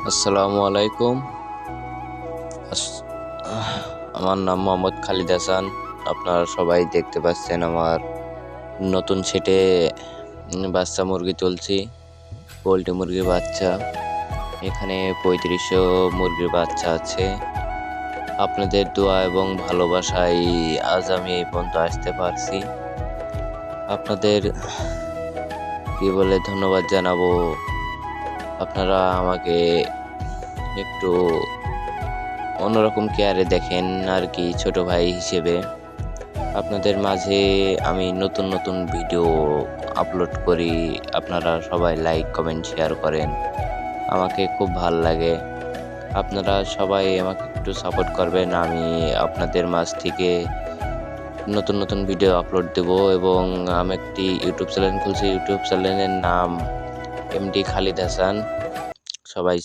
আসসালামু আলাইকুম। আস- আমার নাম মোহাম্মদ খালিদ হাসান। আপনারা সবাই দেখতে পাচ্ছেন আমার নতুন সেটে বাচ্চা মুরগি তুলছি, পোল্ট্রি মুরগির বাচ্চা। এখানে 3500 মুরগির বাচ্চা আছে। আপনাদের দোয়া এবং ভালোবাসায় আজ আমি এই পর্যন্ত আসতে পারছি। আপনাদের কি বলে ধন্যবাদ জানাবো। আপনারা আমাকে একটু অন্যরকম কেয়ারে দেখেন আর কি, ছোট ভাই হিসেবে। আপনাদের মাঝে আমি নতুন নতুন ভিডিও আপলোড করি, আপনারা সবাই লাইক কমেন্ট শেয়ার করেন, আমাকে খুব ভাল লাগে। আপনারা সবাই আমাকে একটু সাপোর্ট করবেন, আমি আপনাদের মাঝ থেকে নতুন নতুন ভিডিও আপলোড দেব। এবং আমি একটি ইউটিউব চ্যানেল খুলছি, ইউটিউব চ্যানেলের নাম এমডি খালিদ হাসান। সবাই